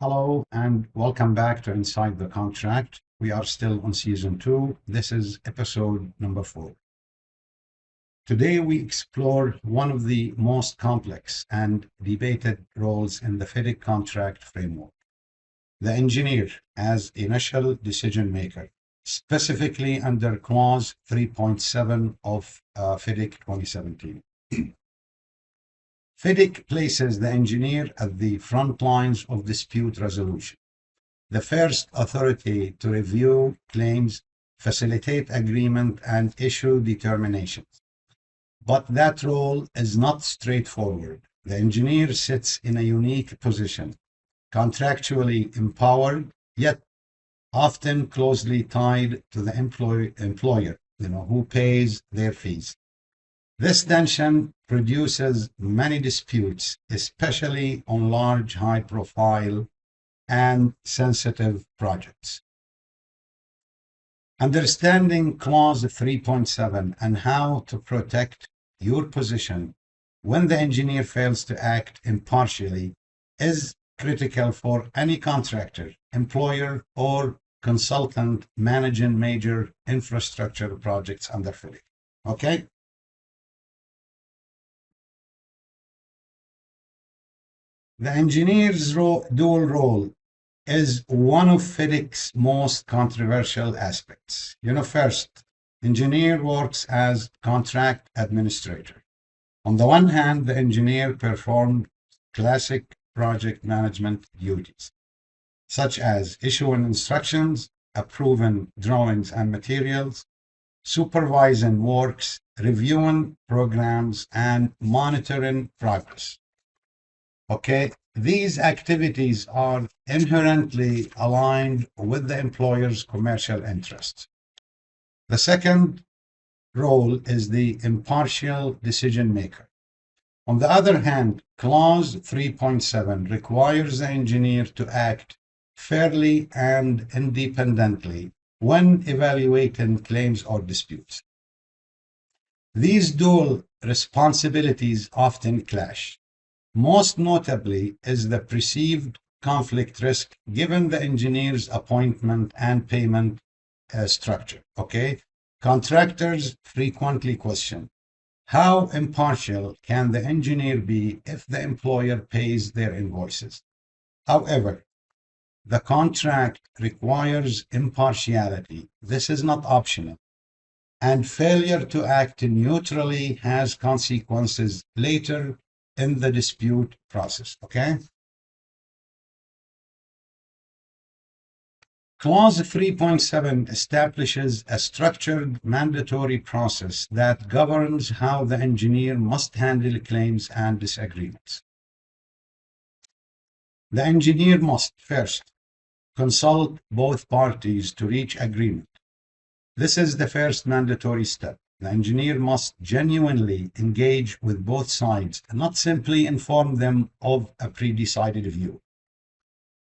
Hello and welcome back to Inside the Contract. We are still on season 2. This is episode number 4. Today we explore one of the most complex and debated roles in the FIDIC contract framework, the engineer as initial decision maker, specifically under clause 3.7 of FIDIC 2017. FIDIC places the engineer at the front lines of dispute resolution, the first authority to review claims, facilitate agreement, and issue determinations. But that role is not straightforward. The engineer sits in a unique position, contractually empowered, yet often closely tied to the employer, who pays their fees. This tension produces many disputes, especially on large, high-profile, and sensitive projects. Understanding clause 3.7 and how to protect your position when the engineer fails to act impartially is critical for any contractor, employer, or consultant managing major infrastructure projects under FIDIC. Okay? The engineer's dual role is one of FIDIC's most controversial aspects. First, engineer works as contract administrator. On the one hand, the engineer performed classic project management duties, such as issuing instructions, approving drawings and materials, supervising works, reviewing programs, and monitoring progress. Okay, these activities are inherently aligned with the employer's commercial interests. The second role is the impartial decision maker. On the other hand, clause 3.7 requires the engineer to act fairly and independently when evaluating claims or disputes. These dual responsibilities often clash. Most notably is the perceived conflict risk given the engineer's appointment and payment structure. Okay, contractors frequently question how impartial can the engineer be if the employer pays their invoices. However, the contract requires impartiality. This is not optional, and failure to act neutrally has consequences later in the dispute process. Okay? Clause 3.7 establishes a structured mandatory process that governs how the engineer must handle claims and disagreements. The engineer must first consult both parties to reach agreement. This is the first mandatory step. The engineer must genuinely engage with both sides and not simply inform them of a pre-decided view.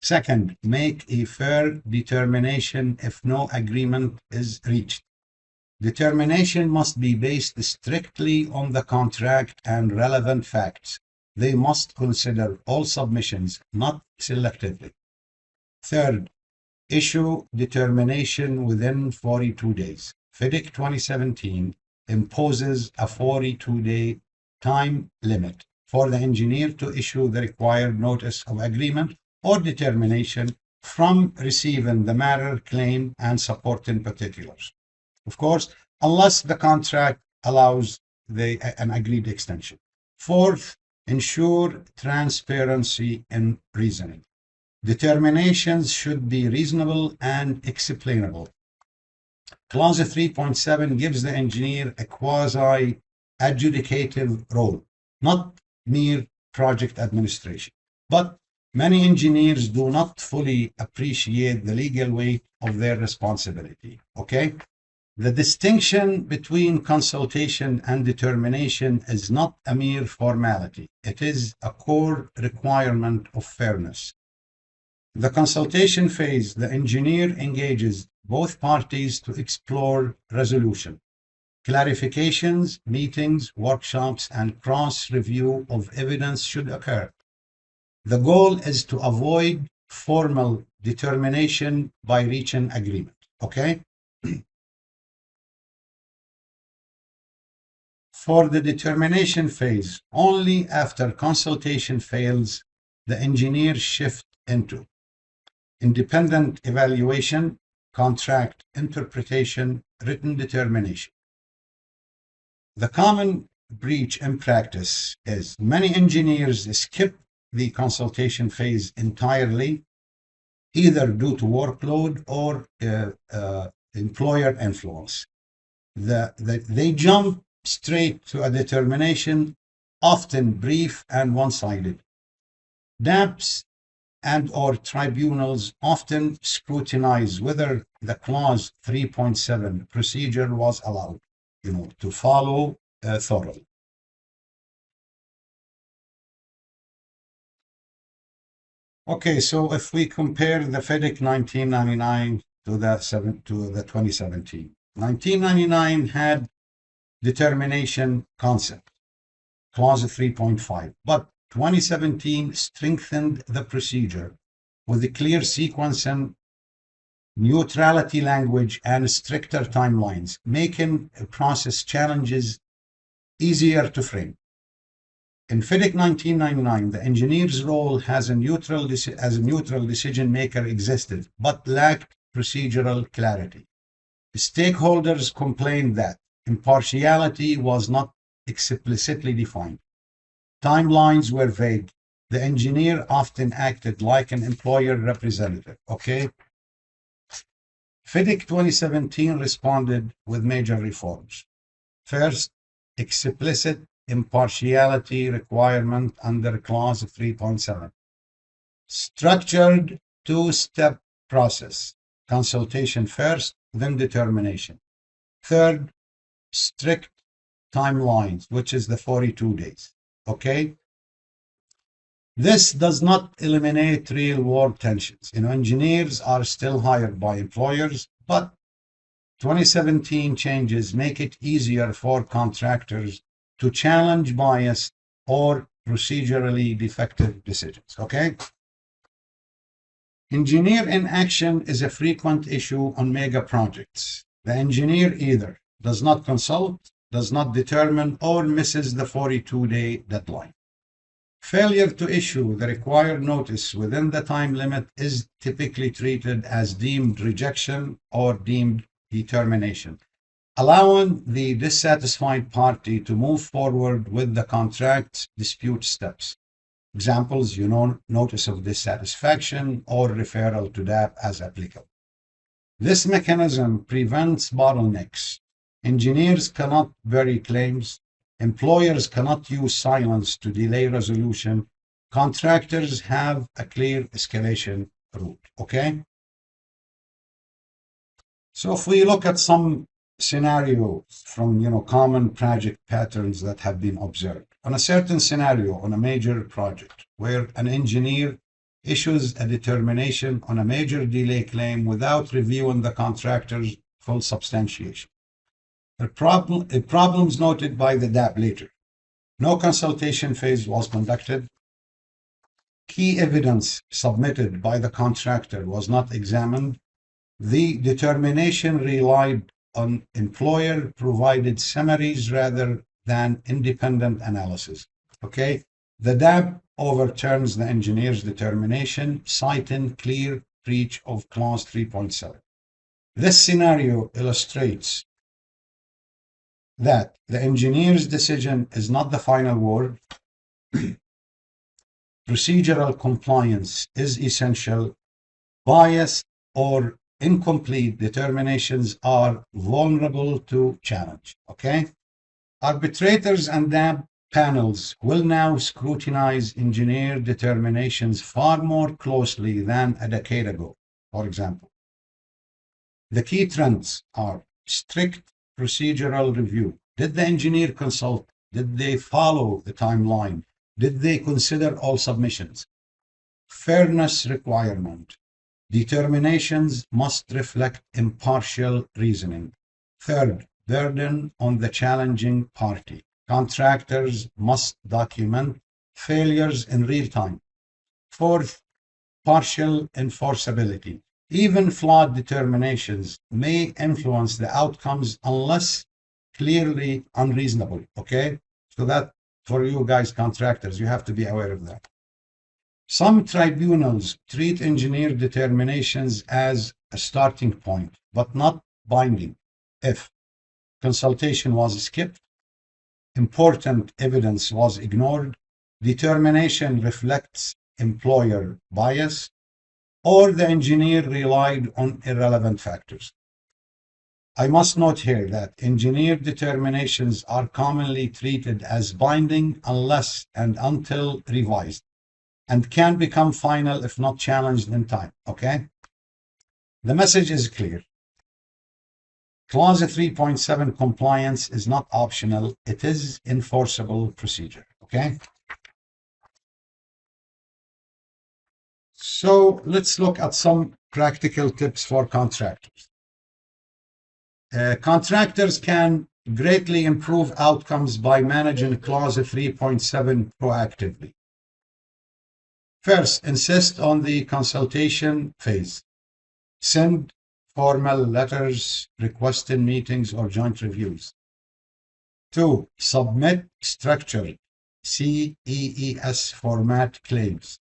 Second, make a fair determination if no agreement is reached. Determination must be based strictly on the contract and relevant facts. They must consider all submissions, not selectively. Third, issue determination within 42 days. FIDIC 2017 imposes a 42-day time limit for the engineer to issue the required notice of agreement or determination from receiving the matter, claim, and supporting particulars. Of course, unless the contract allows an agreed extension. Fourth, ensure transparency in reasoning. Determinations should be reasonable and explainable. Clause 3.7 gives the engineer a quasi-adjudicative role, not mere project administration. But many engineers do not fully appreciate the legal weight of their responsibility. Okay? The distinction between consultation and determination is not a mere formality. It is a core requirement of fairness. The consultation phase, the engineer engages both parties to explore resolution. Clarifications, meetings, workshops, and cross-review of evidence should occur. The goal is to avoid formal determination by reaching agreement. Okay? For the determination phase, only after consultation fails, the engineers shift into independent evaluation, contract interpretation, written determination. The common breach in practice is many engineers skip the consultation phase entirely, either due to workload or employer influence. They jump straight to a determination, often brief and one-sided. DAABs and or tribunals often scrutinize whether the clause 3.7 procedure was allowed, to follow thoroughly. Okay, so if we compare the FIDIC 1999 to the 2017, 1999 had determination concept, clause 3.5, but 2017 strengthened the procedure with a clear sequence and neutrality language and stricter timelines, making process challenges easier to frame. In FIDIC 1999, the engineer's role as a neutral decision maker existed, but lacked procedural clarity. Stakeholders complained that impartiality was not explicitly defined. Timelines were vague. The engineer often acted like an employer representative. Okay? FIDIC 2017 responded with major reforms. First, explicit impartiality requirement under clause 3.7. Structured two-step process. Consultation first, then determination. Third, strict timelines, which is the 42 days. Okay? This does not eliminate real-world tensions. Engineers are still hired by employers, but 2017 changes make it easier for contractors to challenge biased or procedurally defective decisions. Okay? Engineer inaction is a frequent issue on mega projects. The engineer either does not consult, does not determine, or misses the 42-day deadline. Failure to issue the required notice within the time limit is typically treated as deemed rejection or deemed determination, allowing the dissatisfied party to move forward with the contract's dispute steps. Examples, notice of dissatisfaction or referral to DAAB as applicable. This mechanism prevents bottlenecks. Engineers cannot bury claims. Employers cannot use silence to delay resolution. Contractors have a clear escalation route. Okay? So if we look at some scenarios from common project patterns that have been observed, on a certain scenario on a major project where an engineer issues a determination on a major delay claim without reviewing the contractor's full substantiation. Problems noted by the DAAB later. No consultation phase was conducted. Key evidence submitted by the contractor was not examined. The determination relied on employer-provided summaries rather than independent analysis. Okay? The DAAB overturns the engineer's determination, citing clear breach of clause 3.7. This scenario illustrates that the engineer's decision is not the final word. Procedural compliance is essential. Biased or incomplete determinations are vulnerable to challenge. Okay? Arbitrators and DAAB panels will now scrutinize engineer determinations far more closely than a decade ago, for example. The key trends are strict procedural review. Did the engineer consult? Did they follow the timeline? Did they consider all submissions? Fairness requirement. Determinations must reflect impartial reasoning. Third, burden on the challenging party. Contractors must document failures in real time. Fourth, partial enforceability. Even flawed determinations may influence the outcomes unless clearly unreasonable. Okay, so that for you guys, contractors, you have to be aware of that. Some tribunals treat engineer determinations as a starting point, but not binding. If consultation was skipped, important evidence was ignored, determination reflects employer bias, or the engineer relied on irrelevant factors. I must note here that engineer determinations are commonly treated as binding unless and until revised, and can become final if not challenged in time. Okay? The message is clear. Clause 3.7 compliance is not optional, it is enforceable procedure. Okay? So let's look at some practical tips for contractors. Contractors can greatly improve outcomes by managing clause 3.7 proactively. First, insist on the consultation phase. Send formal letters requesting meetings or joint reviews. 2. Submit structured CEES format claims.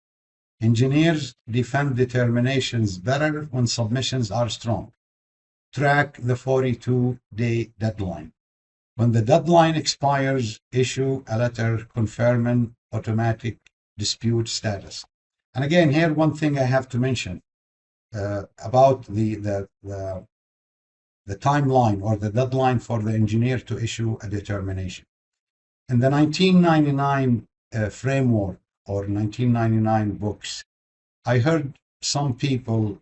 Engineers defend determinations better when submissions are strong. Track the 42-day deadline. When the deadline expires, issue a letter confirming automatic dispute status. And again, here one thing I have to mention about the timeline or the deadline for the engineer to issue a determination. In the 1999 framework or 1999 books, I heard some people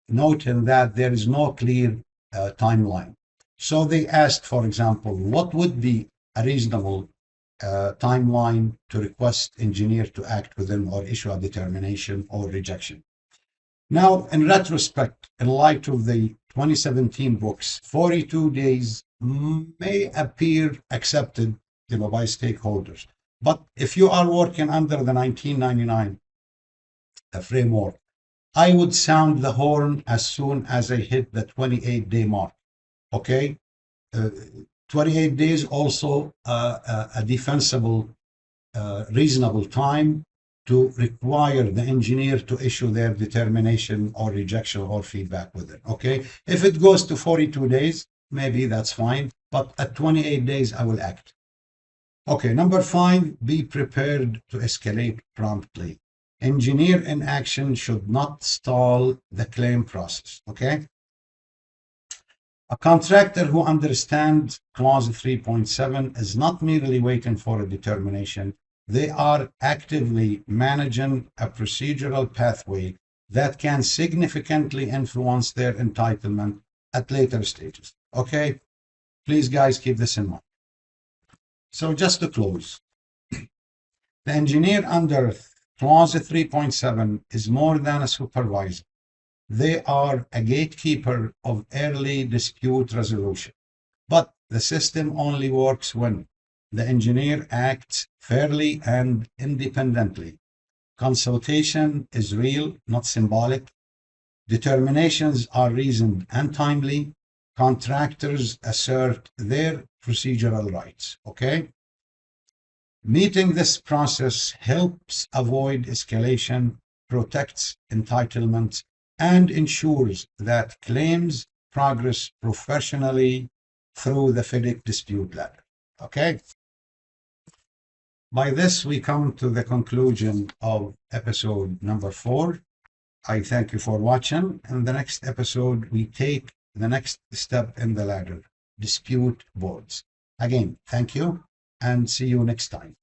noting that there is no clear timeline. So they asked, for example, what would be a reasonable timeline to request engineer to act within or issue a determination or rejection. Now, in retrospect, in light of the 2017 books, 42 days may appear accepted, by stakeholders. But if you are working under the 1999 framework, I would sound the horn as soon as I hit the 28-day mark. Okay? 28 days also a defensible, reasonable time to require the engineer to issue their determination or rejection or feedback with it. Okay? If it goes to 42 days, maybe that's fine. But at 28 days, I will act. Okay, number 5, be prepared to escalate promptly. Engineer in action should not stall the claim process. Okay? A contractor who understands clause 3.7 is not merely waiting for a determination. They are actively managing a procedural pathway that can significantly influence their entitlement at later stages. Okay? Please, guys, keep this in mind. So just to close, the engineer under clause 3.7 is more than a supervisor. They are a gatekeeper of early dispute resolution. But the system only works when the engineer acts fairly and independently. Consultation is real, not symbolic. Determinations are reasoned and timely. Contractors assert their procedural rights. Okay? Meeting this process helps avoid escalation, protects entitlements, and ensures that claims progress professionally through the FIDIC dispute ladder. Okay? By this, we come to the conclusion of episode number 4. I thank you for watching. In the next episode, we take the next step in the ladder, dispute boards. Again, thank you and see you next time.